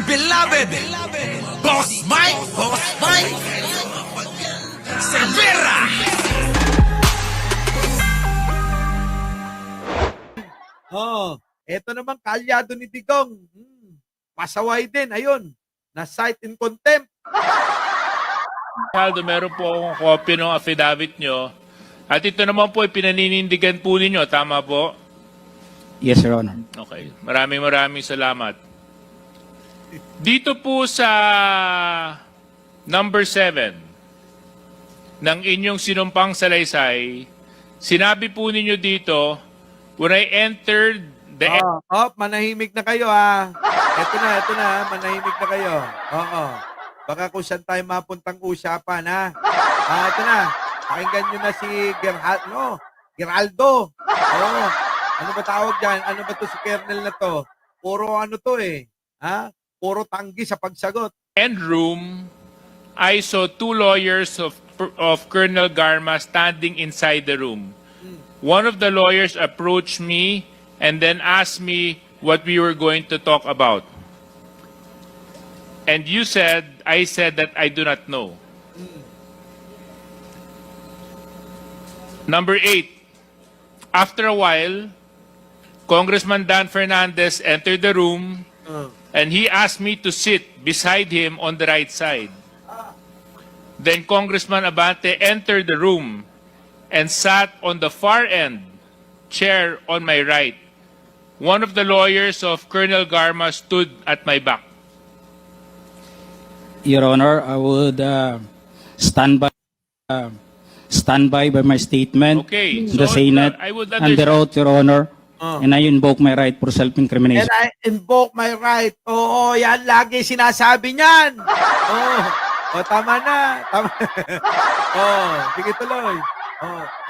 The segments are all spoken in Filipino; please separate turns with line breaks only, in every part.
beloved Boss Mike Cervera.
Eto naman kalyado ni Digong. Pasaway din, ayun. Na-cite in contempt.
Aldo, meron po akong copy ng affidavit nyo. At ito naman po ay pinaninindigan po ninyo. Tama po?
Yes, Your Honor.
Okay. Maraming salamat. Dito po sa number 7 ng inyong sinumpang salaysay, sinabi po ninyo dito, when I entered the...
Manahimik na kayo ha. Ito na, manahimik na kayo. Baka kung saan tayo mapuntang usapan ha. Ito na, pakinggan nyo na si Geraldo. Ano ba tawag dyan? Ano ba to si Kernel na to? Puro ano to eh. Puro tanggi sa pagsagot.
end room, I saw two lawyers of Colonel Garma standing inside the room. One of the lawyers approached me and then asked me what we were going to talk about. And I said that I do not know. Number 8, after a while, Congressman Dan Fernandez entered the room and he asked me to sit beside him on the right side. Then Congressman Abante entered the room and sat on the far end chair on my right. One of the lawyers of Colonel Garma stood at my back.
Your Honor, I would stand by my statement
Okay,
to the
so
Senate
I would
under oath, Your Honor, and I invoke my right for self-incrimination.
And I invoke my right. Oo, yan lagi sinasabi niyan. Tama na. Sige tuloy.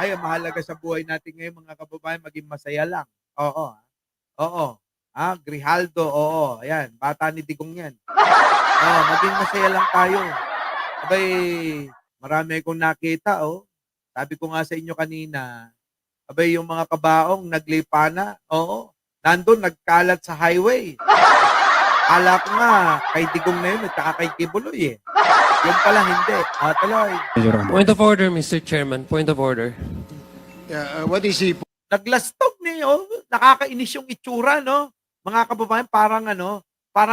Ay, mahalaga sa buhay natin ngayon mga kababayan, maging masaya lang. Grijaldo, ayan, bata ni Digong yan. Maging masaya lang tayo. Abay, marami akong nakita, Sabi ko nga sa inyo kanina, abay, yung mga kabaong naglipa na, nandun, nagkalat sa highway. Ala ko nga, kay Digong na yun, at saka kay Kibuloy Yung pala hindi. Tuloy.
Your Honor.
Point of order, Mr. Chairman. Point of order.
What is he?
Naglastog niyo, nakakainis yung itsura, no? Mga kababayan, parang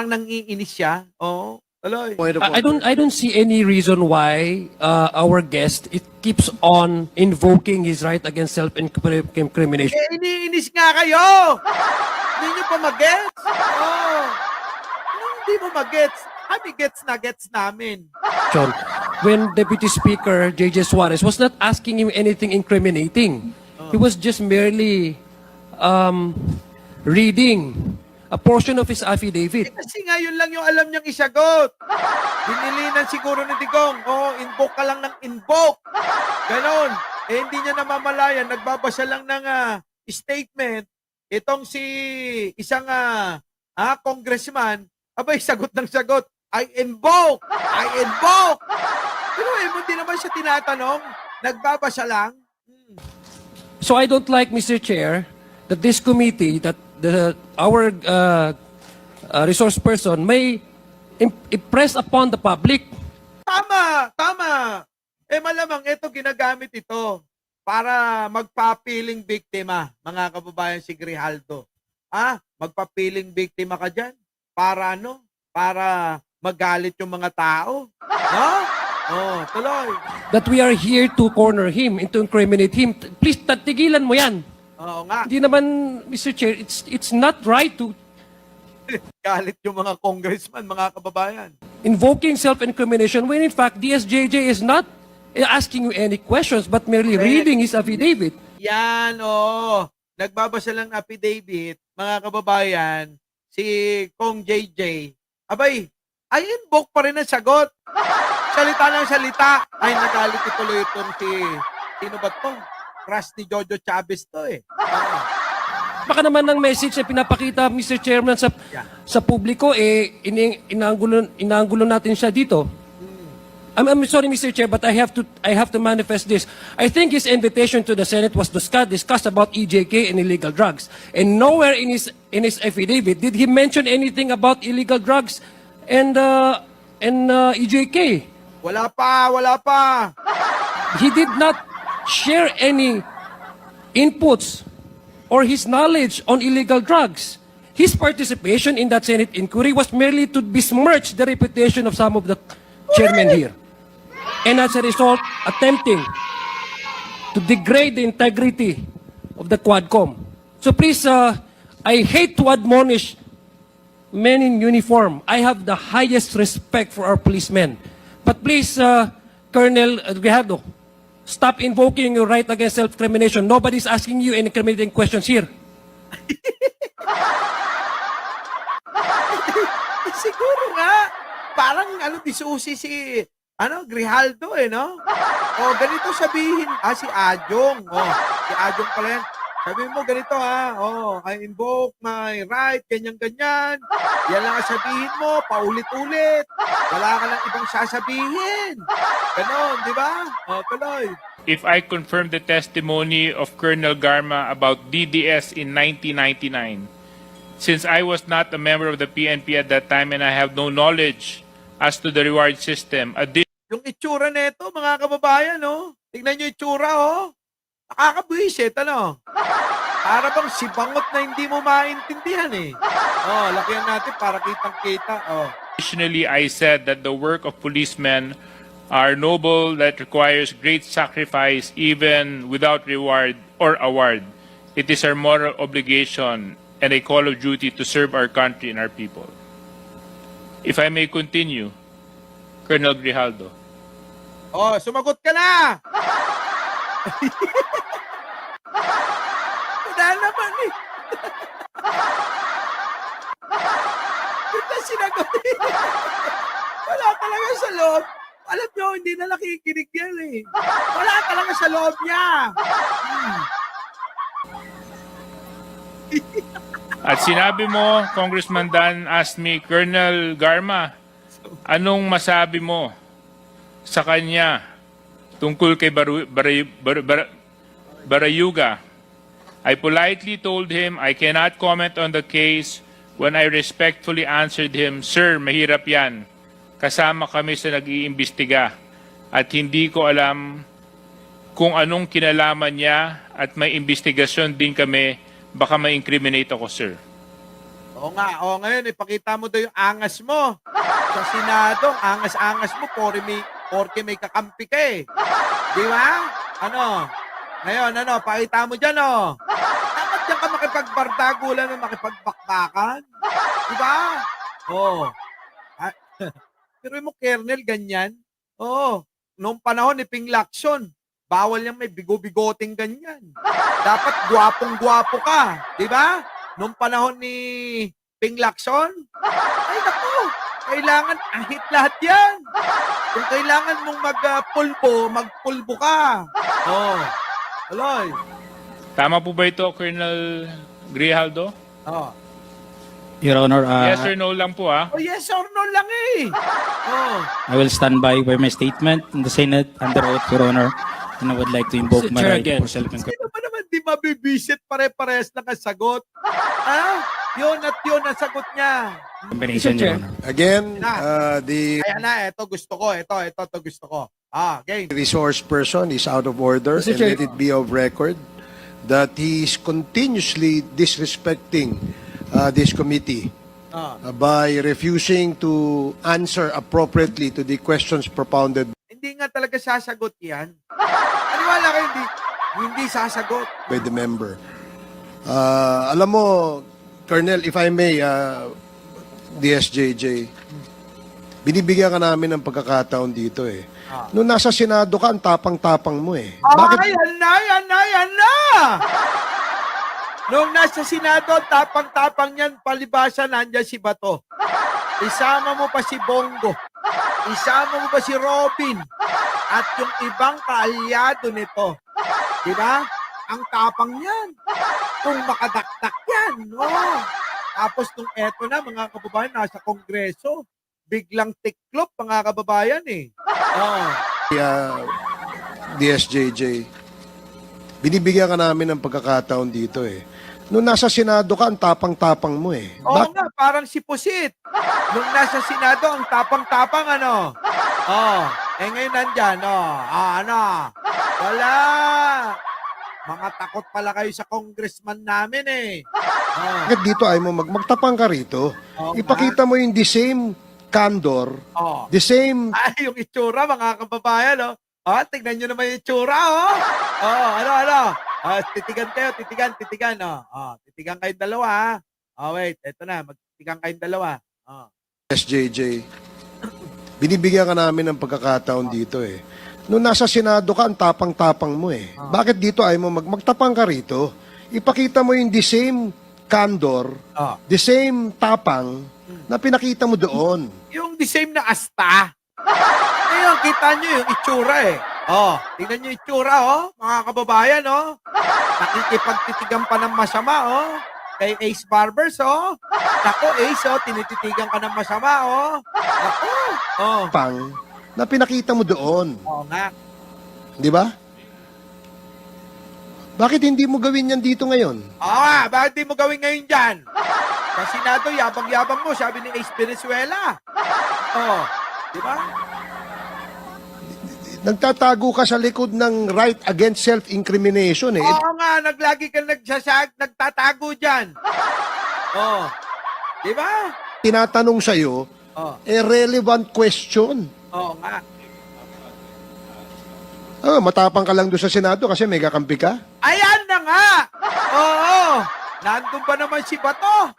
nangiinis siya. Tuloy.
Point of
I don't see any reason why our guest keeps on invoking his right against self-incrimination.
Iniinis nga kayo! Hindi nyo pa mag-gets? Hindi mo mag-gets. Kami gets namin.
John, when Deputy Speaker J.J. Suarez was not asking him anything incriminating, he was just merely reading a portion of his affidavit.
Kasi nga yun lang yung alam niyang isagot. Binilinan siguro ni Digong. Invoke ka lang ng invoke. Ganon. Hindi niya namamalayan. Nagbabasa lang ng statement. Itong si isang congressman, abay, sagot ng sagot. I invoke! Pero hindi naman siya tinatanong. Nagbabasa lang.
So I don't like, Mr. Chair, that this committee, that our resource person may impress upon the public.
Tama! Malamang ito ginagamit ito para magpapiling biktima, mga kababayan, si Grijaldo. Magpapiling biktima ka dyan? Para Para magalit yung mga tao? Tuloy.
That we are here to corner him and to incriminate him. Please, tigilan mo yan.
Oo nga.
Hindi naman, Mr. Chair, it's not right to
Galit yung mga congressman, mga kababayan.
invoking self-incrimination when in fact DSJJ is not asking you any questions but merely reading his affidavit.
Yan, nagbabasa lang affidavit, mga kababayan, si Kong JJ. Abay, ay invoke pa rin ang sagot. Salita ng salita. Ay, nagalit ituloy itong sino ba to? Crush ni Jojo Chavez to
Baka naman ng message na pinapakita, Mr. Chairman, sa publiko, inaanggulo natin siya dito. I'm sorry, Mr. Chair, but I have to manifest this. I think his invitation to the Senate was discussed about EJK and illegal drugs. And nowhere in his affidavit did he mention anything about illegal drugs and EJK.
Wala pa, wala pa.
He did not share any inputs or his knowledge on illegal drugs. His participation in that Senate inquiry was merely to besmirch the reputation of some of the chairmen here. And as a result, attempting to degrade the integrity of the Quadcom. So please, I hate to admonish men in uniform. I have the highest respect for our policemen. But please, Colonel Grijaldo, stop invoking your right against self-incrimination. Nobody's asking you any incriminating questions here.
Siguro nga, parang disusi si Grijaldo no? O ganito sabihin, si Ajong. Si Ajong pala yan. Sabihin mo ganito I invoke my right, ganyan-ganyan. Yan lang ang sabihin mo, paulit-ulit. Wala ka lang ibang sasabihin. Ganon, di ba? Tuloy.
If I confirm the testimony of Colonel Garma about DDS in 1999, since I was not a member of the PNP at that time and I have no knowledge as to the reward system,
Yung itsura nito, mga kababayan, tignan nyo yung itsura, nakakabuisit, Para bang sibangot na hindi mo maintindihan, lakihan natin para kitang-kita,
Additionally, I said that the work of policemen are noble that requires great sacrifice even without reward or award. It is our moral obligation and a call of duty to serve our country and our people. If I may continue, Colonel Grijaldo.
Sumagot ka na! Wala naman Ito sinagot Wala talaga sa loob. Alam nyo, hindi na nakikinig yan Wala talaga sa loob niya.
At sinabi mo, Congressman Dan asked me, Colonel Garma, anong masabi mo sa kanya tungkol kay Barayuga? I politely told him I cannot comment on the case when I respectfully answered him, Sir, mahirap yan. Kasama kami sa nag-iimbestiga at hindi ko alam kung anong kinalaman niya at may investigasyon din kami, baka ma-incriminate ako, sir.
Oo nga, ngayon ipakita mo daw yung angas mo. Sa Senado, angas-angas mo, porke may kakampi ka Di ba? Ngayon, pakita mo dyan, Dapat dyan ka makipagbardagulan o makipagbakbakan. Di ba? Pero mo, Kernel, ganyan. Noong panahon ni Ping Lacson, bawal yung may bigo-bigoting ganyan. Dapat gwapong-gwapo ka. Di ba? Noong panahon ni Ping Lacson, ay naku, kailangan ahit lahat yan. Kung kailangan mong magpulbo ka. Aloy.
Tama po ba ito, Colonel Grijaldo?
Your Honor,
Yes or no lang po,
Yes or no lang
I will stand by my statement in the Senate under oath, Your Honor, and I would like to invoke my
Chair
right
again.
for self-incrimination.
Sino ba naman di mabibisit pare-pares na kasagot? Yun at yun ang sagot niya.
Your Honor.
Again, the
Kaya na, ito gusto ko. Ito gusto ko. Game.
resource person is out of order,
Mr.
and
Chair.
let it be of record that he is continuously disrespecting this committee by refusing to answer appropriately to the questions propounded
Hindi nga talaga sasagot yan. Paniwala kayo, hindi sasagot.
by the member. Alam mo, Colonel, if I may, DSJJ, binibigyan ka namin ng pagkakataon dito Nung nasa Senado ka, ang tapang-tapang mo Bakit?
Yan na! Nung nasa Senado, tapang-tapang yan, palibasa nandiyan si Bato. Isama mo pa si Bongo. Isama mo pa si Robin. At yung ibang kaalyado nito. Diba? Ang tapang yan. Kung makadakdak yan. Tapos nung eto na, mga kababayan, nasa Kongreso, biglang tiklop, mga kababayan DSJJ, binibigyan ka namin ng pagkakataon dito
Nung nasa Senado ka, ang tapang-tapang mo eh.
Oo nga, parang si Pusit. Nung nasa Senado, ang tapang-tapang, ano? Oh, ngayon nandyan, ano? Wala. Mga takot pala kayo sa congressman namin eh.
Bakit dito ay mo magtapang ka rito?
Oo
Ipakita mo yung the same candor,
Oh.
the same
Ay, yung itsura, mga kababayan, oh. Tignan nyo naman yung itsura, oh. Ano? Titigan kayo, titigan, titigan kayong dalawa, ha. Wait, eto na, magtitigan kayong dalawa.
SJJ. Binibigyan ka namin ng pagkakataon dito eh. Nung nasa Senado ka, ang tapang-tapang mo eh. Bakit dito ay mo magtapang ka rito? Ipakita mo yung the same candor, the same tapang na pinakita mo doon.
Yung the same na asta. Ngayon, kita nyo yung itsura eh. Tingnan nyo yung itsura, mga kababayan, nakikipagtitigan pa ng masama, kay Ace Barbers, Nako, Ace, tinititigan ka ng masama, Nako,
Pang na pinakita mo doon.
Oo nga.
Di ba? Bakit hindi mo gawin yan dito ngayon?
Bakit di mo gawin ngayon dyan? Sa Senado, yabang-yabang mo, sabi ni Ace Venezuela. Di ba?
Nagtatago ka sa likod ng right against self-incrimination eh.
Oo nga, naglagi ka nagtatago dyan. Di ba?
Tinatanong sa'yo, relevant question.
Oo nga.
Matapang ka lang doon sa Senado kasi may kakampi ka.
Ayan na nga! Oo! Nandun ba naman si Bato?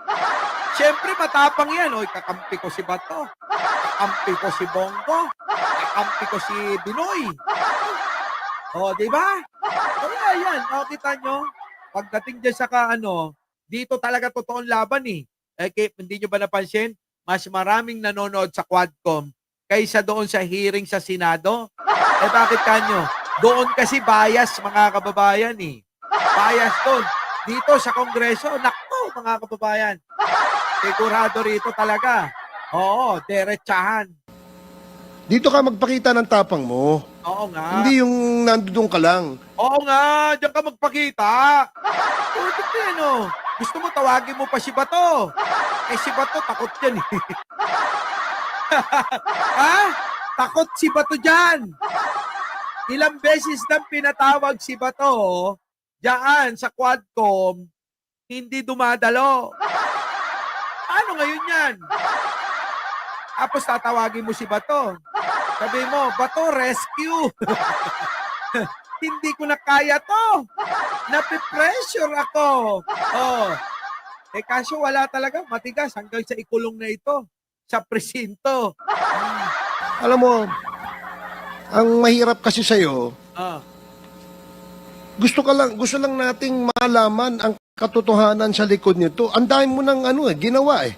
Siyempre, matapang yan. Kakampi ko si Bato. Kakampi ko si Bongo. Kakampi ko si Binoy. Di ba? Kaya yan. Kita nyo? Pagdating dyan sa dito talaga totoong laban eh. Hindi nyo ba napansin? Mas maraming nanonood sa Quadcom kaysa doon sa hearing sa Senado. Bakit kanyo? Doon kasi bias, mga kababayan eh. Bias doon. Dito sa Kongreso, nakto, mga kababayan. Sigurado rito talaga. Oo, derechahan.
Dito ka magpakita ng tapang mo.
Oo nga.
Hindi yung nandoon ka lang.
Oo nga, diyan ka magpakita. Gusto mo tawagin mo pa si Bato. Si Bato, takot yan eh. Takot si Bato dyan. Ilang beses nang pinatawag si Bato dyan sa Quadcom, hindi dumadalo. Ano ngayon yan? Tapos tatawagin mo si Bato. Sabi mo, Bato, rescue. Hindi ko na kaya to. Napipressure ako. Kaso wala talaga. Matigas hanggang sa ikulong na ito. Sa presinto.
Alam mo, ang mahirap kasi sa'yo, gusto lang nating malaman ang katotohanan sa likod nito. Ang dami mo ng ginawa eh.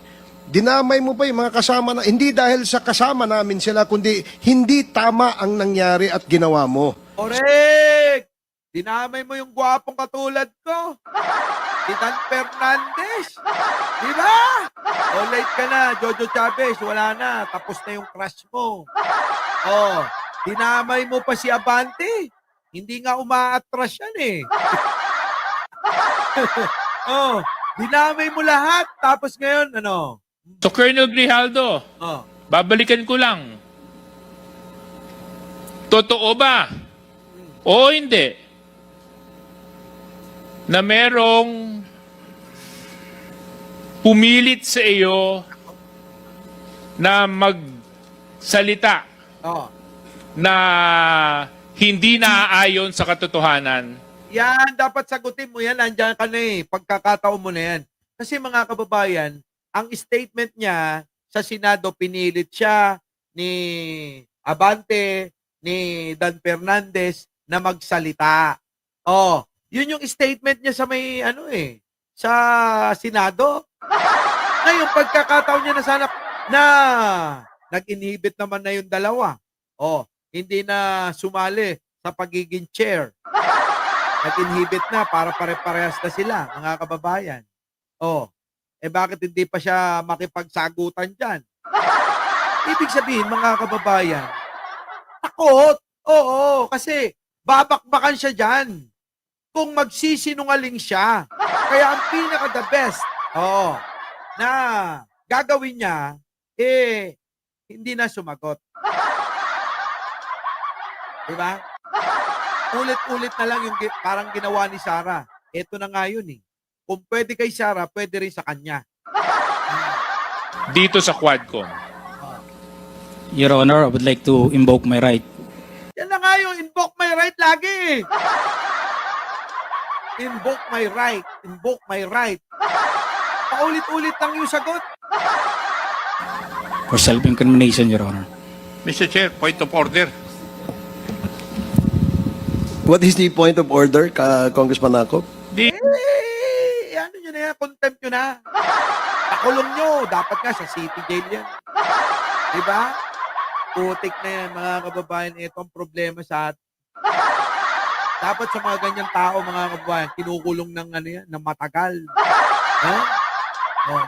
Dinamay mo pa yung mga kasama na, hindi dahil sa kasama namin sila, kundi hindi tama ang nangyari at ginawa mo.
Correct! Dinamay mo yung gwapong katulad ko. Si Dan Fernandez. Di ba? Late ka na, Jojo Chavez. Wala na. Tapos na yung crush mo. Dinamay mo pa si Abante. Hindi nga umaatras yan eh. Dinamay mo lahat. Tapos ngayon,
So, Colonel Grijaldo, babalikan ko lang. Totoo ba? O hindi? Na merong pumilit sa iyo na magsalita na hindi naaayon sa katotohanan.
Yan, dapat sagutin mo yan. Nandiyan ka na eh. Pagkakataon mo na yan. Kasi mga kababayan, ang statement niya sa Senado, pinilit siya ni Abante, ni Dan Fernandez na magsalita. Yun yung statement niya sa may sa Senado. Ngayon, pagkakataon niya na sana na nag-inhibit naman na yung dalawa. Hindi na sumali sa pagiging chair. Nag-inhibit na para pare-parehas na sila, mga kababayan. Bakit hindi pa siya makipagsagutan dyan? Ibig sabihin, mga kababayan, takot. Oo, kasi babakbakan siya dyan. kung magsisinungaling siya. Kaya ang pinaka-the best, na gagawin niya, hindi na sumagot. Diba? Ulit-ulit na lang yung parang ginawa ni Sarah. Ito na nga yun eh. Kung pwede kay Sarah, pwede rin sa kanya.
Dito sa Quadcom.
Your Honor, I would like to invoke my right.
Yan na nga yung invoke my right lagi eh. Invoke my right. Invoke my right. Paulit-ulit lang yung sagot.
For self-incrimination, Your Honor.
Mr. Chair, point of order.
What is the point of order, Congressman Akop?
Ano nyo na yan? Contempt nyo na. Pakulong nyo. Dapat nga sa city jail yan. Diba? Putik na yan, mga kababayan. Ito ang problema sa atin. Dapat sa mga ganyang tao, mga kababayan, kinukulong ng, ng matagal.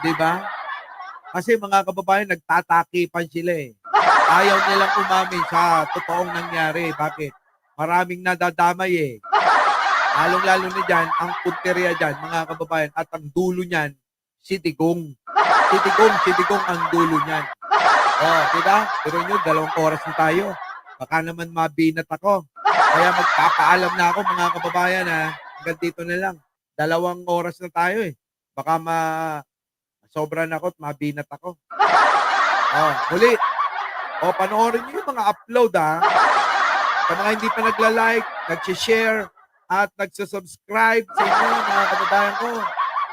Diba? Kasi mga kababayan, nagtatakipan sila eh. Ayaw nilang umamin sa totoong nangyari. Bakit? Maraming nadadamay eh. Lalong-lalo na dyan, ang punteriya dyan, mga kababayan, at ang dulo niyan, si Digong. Si Digong ang dulo niyan. Diba? Pero nyo, 2 oras na tayo. Baka naman mabinat ako. Kaya magpapaalam na ako, mga kababayan, hanggang dito na lang. 2 oras na tayo eh. Baka sobra na ako at mabinat ako. Muli. Panoorin nyo yung mga upload Sa mga hindi pa nagla-like, nag-share, at nagsasubscribe sa inyo, mga kababayan ko.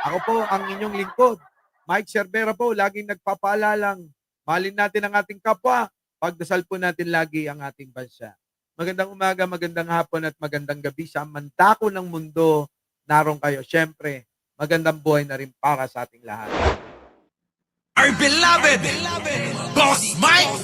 Ako po, ang inyong lingkod. Mike Cervera po, laging nagpapaalalang. Mahalin natin ang ating kapwa. Pagdasal po natin lagi ang ating bansa. Magandang umaga, magandang hapon, at magandang gabi sa mandako ng mundo. Naroon kayo. Siyempre, magandang buhay na rin para sa ating lahat.
Our beloved, Boss Mike,